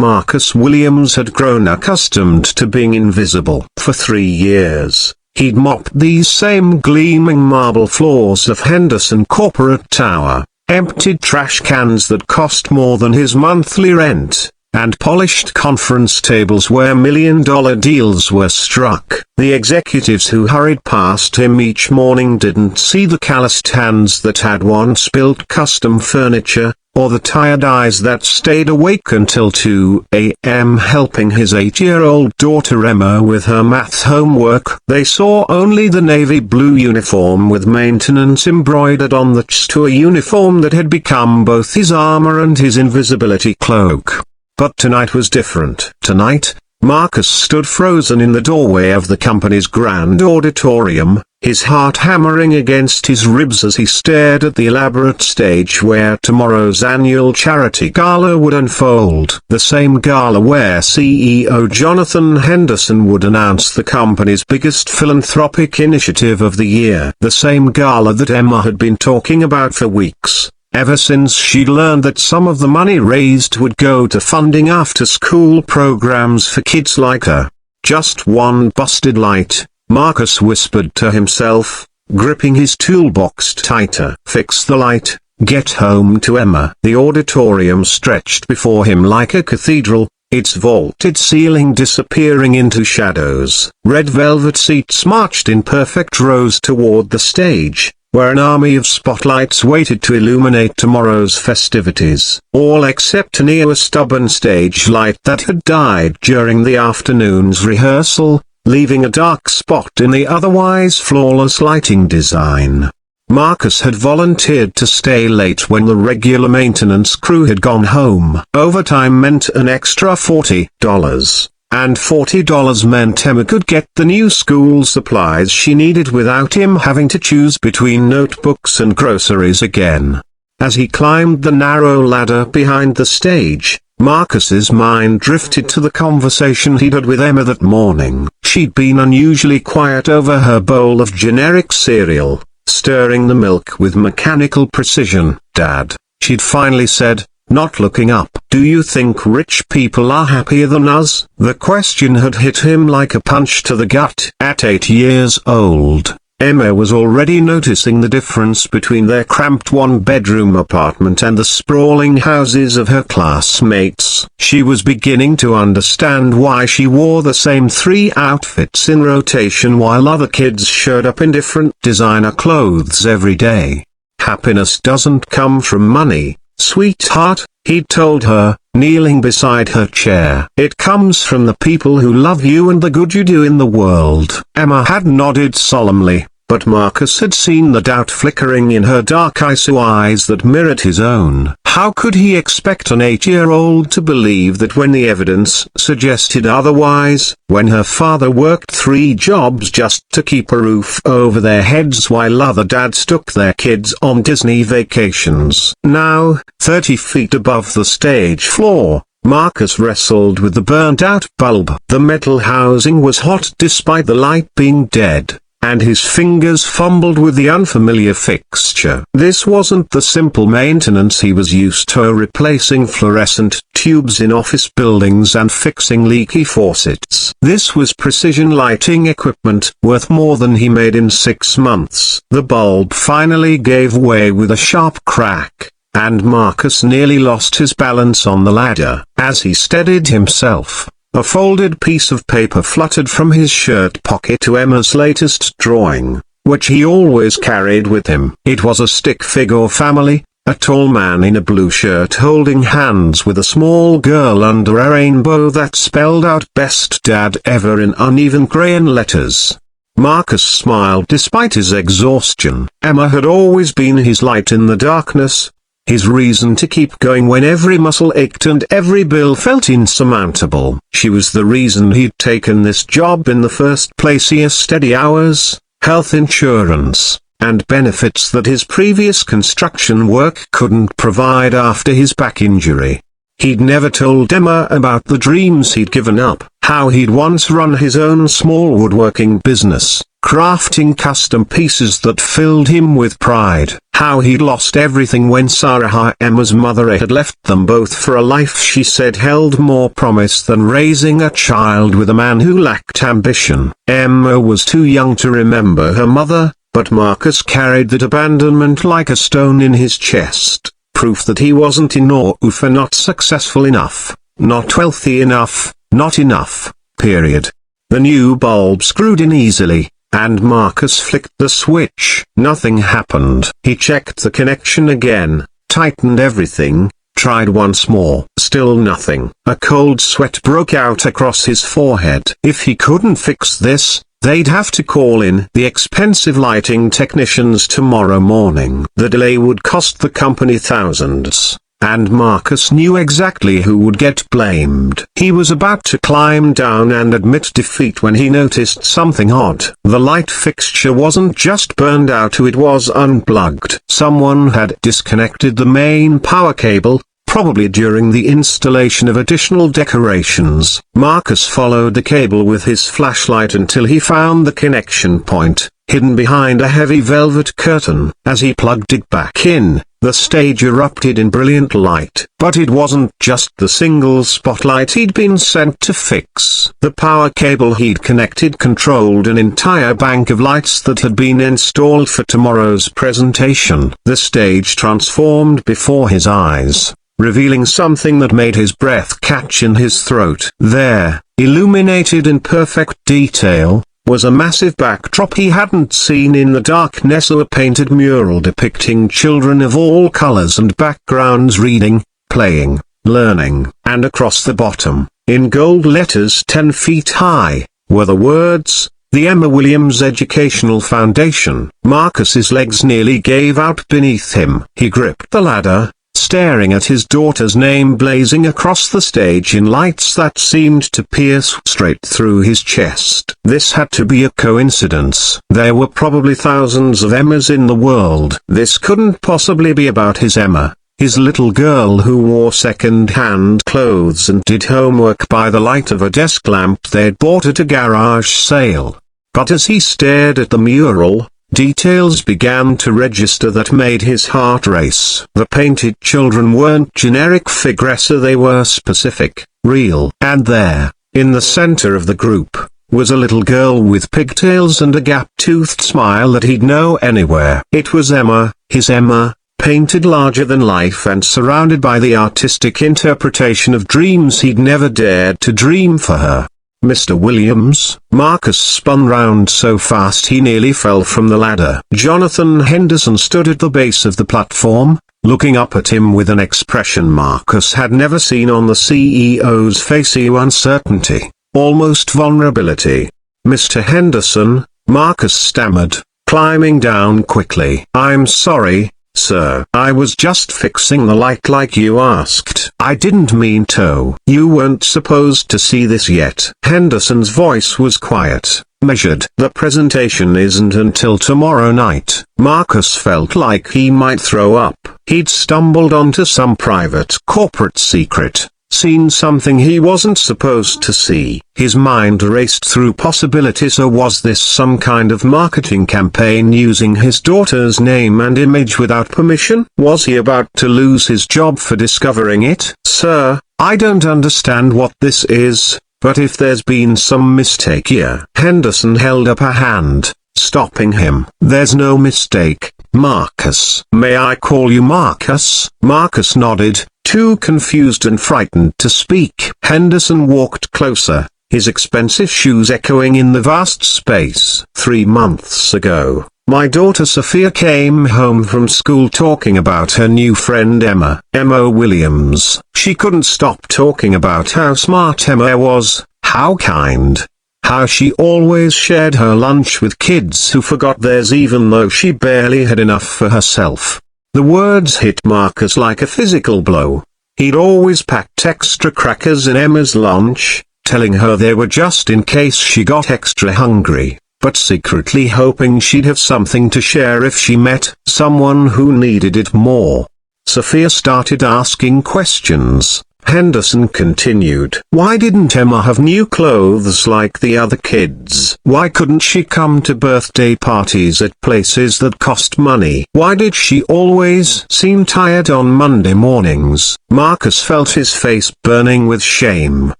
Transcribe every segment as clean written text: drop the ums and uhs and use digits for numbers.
Marcus Williams had grown accustomed to being invisible. For 3 years, he'd mopped these same gleaming marble floors of Henderson Corporate Tower, emptied trash cans that cost more than his monthly rent, and polished conference tables where million-dollar deals were struck. The executives who hurried past him each morning didn't see the calloused hands that had once built custom furniture, or the tired eyes that stayed awake until 2 a.m. helping his 8-year-old daughter Emma with her math homework. They saw only the navy blue uniform with maintenance embroidered on the chest, to a uniform that had become both his armor and his invisibility cloak. But tonight was different. Tonight, Marcus stood frozen in the doorway of the company's grand auditorium, his heart hammering against his ribs as he stared at the elaborate stage where tomorrow's annual charity gala would unfold. The same gala where CEO Jonathan Henderson would announce the company's biggest philanthropic initiative of the year. The same gala that Emma had been talking about for weeks, ever since she'd learned that some of the money raised would go to funding after-school programs for kids like her. Just one busted light, Marcus whispered to himself, gripping his toolbox tighter. Fix the light, get home to Emma. The auditorium stretched before him like a cathedral, its vaulted ceiling disappearing into shadows. Red velvet seats marched in perfect rows toward the stage, where an army of spotlights waited to illuminate tomorrow's festivities. All except a stubborn stage light that had died during the afternoon's rehearsal, leaving a dark spot in the otherwise flawless lighting design. Marcus had volunteered to stay late when the regular maintenance crew had gone home. Overtime meant an extra $40. And $40 meant Emma could get the new school supplies she needed without him having to choose between notebooks and groceries again. As he climbed the narrow ladder behind the stage, Marcus's mind drifted to the conversation he'd had with Emma that morning. She'd been unusually quiet over her bowl of generic cereal, stirring the milk with mechanical precision. "Dad," she'd finally said, not looking up. "Do you think rich people are happier than us?" The question had hit him like a punch to the gut. At 8 years old, Emma was already noticing the difference between their cramped one-bedroom apartment and the sprawling houses of her classmates. She was beginning to understand why she wore the same 3 outfits in rotation while other kids showed up in different designer clothes every day. "Happiness doesn't come from money, sweetheart," he'd told her, kneeling beside her chair. "It comes from the people who love you and the good you do in the world." Emma had nodded solemnly, but Marcus had seen the doubt flickering in her dark eyes that mirrored his own. How could he expect an 8-year-old to believe that when the evidence suggested otherwise, when her father worked 3 jobs just to keep a roof over their heads while other dads took their kids on Disney vacations? Now, 30 feet above the stage floor, Marcus wrestled with the burnt-out bulb. The metal housing was hot despite the light being dead, and his fingers fumbled with the unfamiliar fixture. This wasn't the simple maintenance he was used to, replacing fluorescent tubes in office buildings and fixing leaky faucets. This was precision lighting equipment, worth more than he made in 6 months. The bulb finally gave way with a sharp crack, and Marcus nearly lost his balance on the ladder. As he steadied himself, a folded piece of paper fluttered from his shirt pocket to Emma's latest drawing, which he always carried with him. It was a stick figure family, a tall man in a blue shirt holding hands with a small girl under a rainbow that spelled out "Best Dad Ever" in uneven crayon letters. Marcus smiled despite his exhaustion. Emma had always been his light in the darkness, his reason to keep going when every muscle ached and every bill felt insurmountable. She was the reason he'd taken this job in the first place. He had steady hours, health insurance, and benefits that his previous construction work couldn't provide after his back injury. He'd never told Emma about the dreams he'd given up, how he'd once run his own small woodworking business, crafting custom pieces that filled him with pride, how he'd lost everything when Sarah, Emma's mother, had left them both for a life she said held more promise than raising a child with a man who lacked ambition. Emma was too young to remember her mother, but Marcus carried that abandonment like a stone in his chest, proof that he wasn't enough, not successful enough, not wealthy enough, not enough, period. The new bulb screwed in easily, and Marcus flicked the switch. Nothing happened. He checked the connection again, tightened everything, tried once more. Still nothing. A cold sweat broke out across his forehead. If he couldn't fix this, they'd have to call in the expensive lighting technicians tomorrow morning. The delay would cost the company thousands, and Marcus knew exactly who would get blamed. He was about to climb down and admit defeat when he noticed something odd. The light fixture wasn't just burned out, it was unplugged. Someone had disconnected the main power cable, probably during the installation of additional decorations. Marcus followed the cable with his flashlight until he found the connection point, hidden behind a heavy velvet curtain. As he plugged it back in, the stage erupted in brilliant light. But it wasn't just the single spotlight he'd been sent to fix. The power cable he'd connected controlled an entire bank of lights that had been installed for tomorrow's presentation. The stage transformed before his eyes, revealing something that made his breath catch in his throat. There, illuminated in perfect detail, was a massive backdrop he hadn't seen in the darkness. A painted mural depicting children of all colors and backgrounds reading, playing, learning. And across the bottom, in gold letters 10 feet high, were the words, "The Emma Williams Educational Foundation." Marcus's legs nearly gave out beneath him. He gripped the ladder, staring at his daughter's name blazing across the stage in lights that seemed to pierce straight through his chest. This had to be a coincidence. There were probably thousands of Emmas in the world. This couldn't possibly be about his Emma, his little girl who wore second-hand clothes and did homework by the light of a desk lamp they'd bought at a garage sale. But as he stared at the mural, details began to register that made his heart race. The painted children weren't generic figures, they were specific, real. And there, in the center of the group, was a little girl with pigtails and a gap-toothed smile that he'd know anywhere. It was Emma, his Emma, painted larger than life and surrounded by the artistic interpretation of dreams he'd never dared to dream for her. "Mr. Williams?" Marcus spun round so fast he nearly fell from the ladder. Jonathan Henderson stood at the base of the platform, looking up at him with an expression Marcus had never seen on the CEO's face: uncertainty, almost vulnerability. "Mr. Henderson," Marcus stammered, climbing down quickly. "I'm sorry, sir. I was just fixing the light like you asked. I didn't mean to. You weren't supposed to see this yet." Henderson's voice was quiet, measured. "The presentation isn't until tomorrow night." Marcus felt like he might throw up. He'd stumbled onto some private corporate secret, seen something he wasn't supposed to see. His mind raced through possibilities. Or was this some kind of marketing campaign using his daughter's name and image without permission? Was he about to lose his job for discovering it? "Sir, I don't understand what this is, but if there's been some mistake here." Henderson held up a hand, stopping him. "There's no mistake, Marcus." "May I call you Marcus?" Marcus nodded, too confused and frightened to speak. Henderson walked closer, his expensive shoes echoing in the vast space. "3 months ago, my daughter Sophia came home from school talking about her new friend Emma Williams. She couldn't stop talking about how smart Emma was, how kind, how she always shared her lunch with kids who forgot theirs even though she barely had enough for herself." The words hit Marcus like a physical blow. He'd always packed extra crackers in Emma's lunch, telling her they were just in case she got extra hungry, but secretly hoping she'd have something to share if she met someone who needed it more. Sophia started asking questions, Henderson continued. Why didn't Emma have new clothes like the other kids? Why couldn't she come to birthday parties at places that cost money? Why did she always seem tired on Monday mornings? Marcus felt his face burning with shame.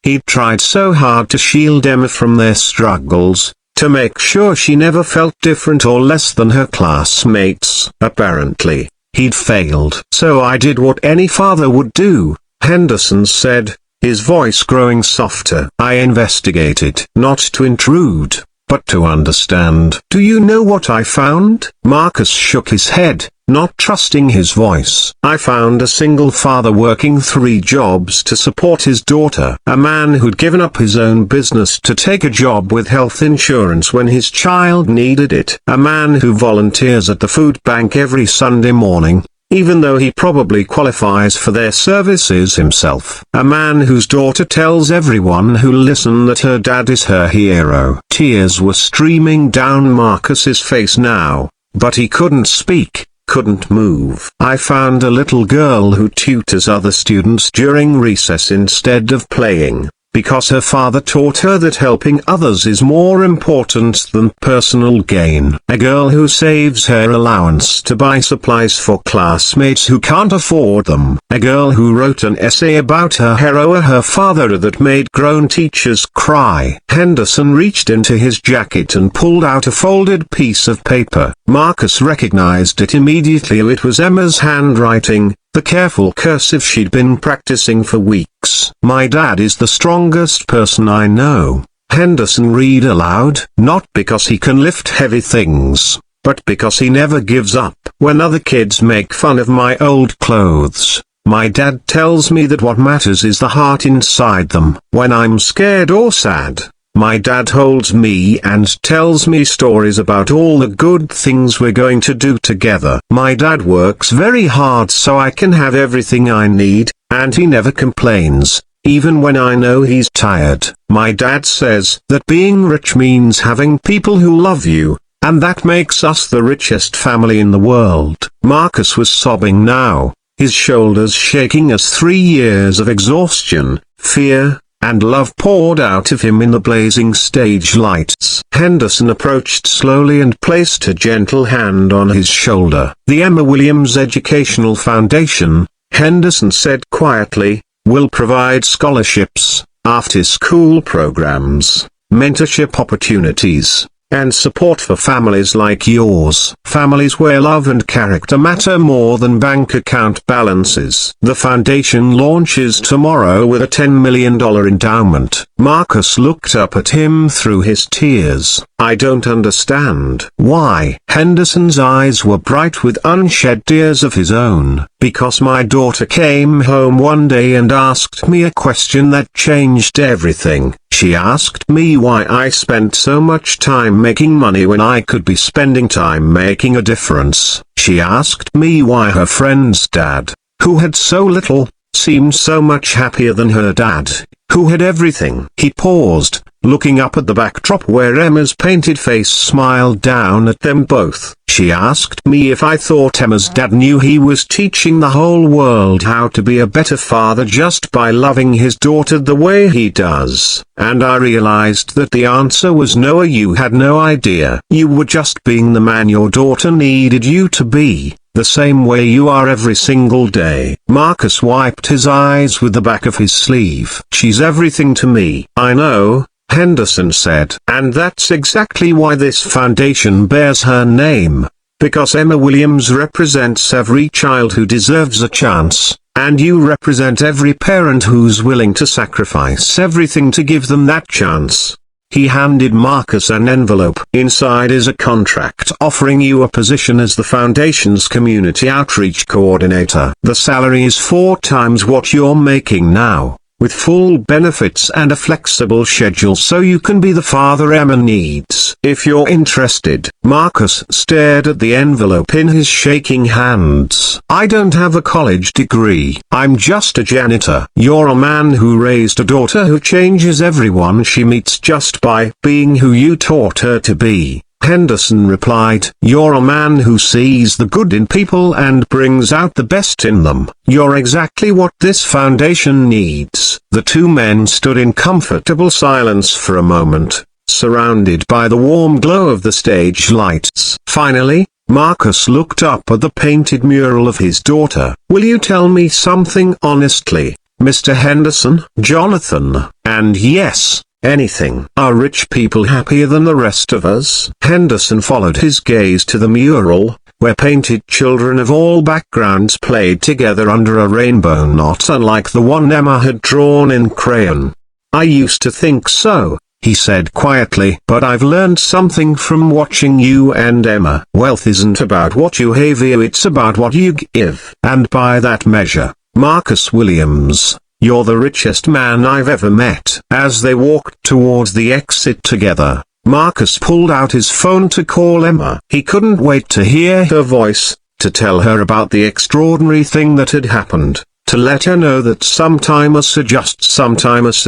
He'd tried so hard to shield Emma from their struggles, to make sure she never felt different or less than her classmates. Apparently, he'd failed. So I did what any father would do, Henderson said, his voice growing softer. I investigated. Not to intrude, but to understand. Do you know what I found? Marcus shook his head, not trusting his voice. I found a single father working 3 jobs to support his daughter. A man who'd given up his own business to take a job with health insurance when his child needed it. A man who volunteers at the food bank every Sunday morning, even though he probably qualifies for their services himself. A man whose daughter tells everyone who listen that her dad is her hero. Tears were streaming down Marcus's face now, but he couldn't speak, couldn't move. I found a little girl who tutors other students during recess instead of playing, because her father taught her that helping others is more important than personal gain. A girl who saves her allowance to buy supplies for classmates who can't afford them. A girl who wrote an essay about her hero or her father that made grown teachers cry. Henderson reached into his jacket and pulled out a folded piece of paper. Marcus recognized it immediately. It was Emma's handwriting, the careful cursive she'd been practicing for weeks. My dad is the strongest person I know, Henderson read aloud. Not because he can lift heavy things, but because he never gives up. When other kids make fun of my old clothes, my dad tells me that what matters is the heart inside them. When I'm scared or sad, my dad holds me and tells me stories about all the good things we're going to do together. My dad works very hard so I can have everything I need, and he never complains, even when I know he's tired. My dad says that being rich means having people who love you, and that makes us the richest family in the world. Marcus was sobbing now, his shoulders shaking as 3 years of exhaustion, fear, and love poured out of him in the blazing stage lights. Henderson approached slowly and placed a gentle hand on his shoulder. The Emma Williams Educational Foundation, Henderson said quietly, will provide scholarships, after-school programs, mentorship opportunities, and support for families like yours. Families where love and character matter more than bank account balances. The foundation launches tomorrow with a $10 million endowment. Marcus looked up at him through his tears. I don't understand. Why? Henderson's eyes were bright with unshed tears of his own. Because my daughter came home one day and asked me a question that changed everything. She asked me why I spent so much time making money when I could be spending time making a difference. She asked me why her friend's dad, who had so little, seemed so much happier than her dad, who had everything. He paused, looking up at the backdrop where Emma's painted face smiled down at them both. She asked me if I thought Emma's dad knew he was teaching the whole world how to be a better father just by loving his daughter the way he does. And I realized that the answer was no. You had no idea. You were just being the man your daughter needed you to be, the same way you are every single day. Marcus wiped his eyes with the back of his sleeve. She's everything to me. I know, Henderson said. And that's exactly why this foundation bears her name. Because Emma Williams represents every child who deserves a chance, and you represent every parent who's willing to sacrifice everything to give them that chance. He handed Marcus an envelope. Inside is a contract offering you a position as the foundation's community outreach coordinator. The salary is 4 times what you're making now, with full benefits and a flexible schedule so you can be the father Emma needs. If you're interested. Marcus stared at the envelope in his shaking hands. I don't have a college degree. I'm just a janitor. You're a man who raised a daughter who changes everyone she meets just by being who you taught her to be. Henderson replied, "You're a man who sees the good in people and brings out the best in them. You're exactly what this foundation needs." The two men stood in comfortable silence for a moment, surrounded by the warm glow of the stage lights. Finally, Marcus looked up at the painted mural of his daughter. "Will you tell me something honestly, Mr. Henderson?" "Jonathan, and yes, anything. Are rich people happier than the rest of us?" Henderson followed his gaze to the mural, where painted children of all backgrounds played together under a rainbow not unlike the one Emma had drawn in crayon. "I used to think so," he said quietly, "but I've learned something from watching you and Emma. Wealth isn't about what you have, it's about what you give. And by that measure, Marcus Williams, you're the richest man I've ever met." As they walked towards the exit together, Marcus pulled out his phone to call Emma. He couldn't wait to hear her voice, to tell her about the extraordinary thing that had happened, to let her know that sometimes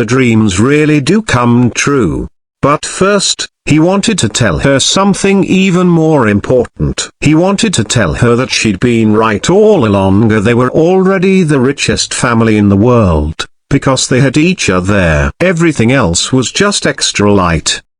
dreams really do come true. But first, he wanted to tell her something even more important. He wanted to tell her that she'd been right all along. They were already the richest family in the world, because they had each other. Everything else was just extra light.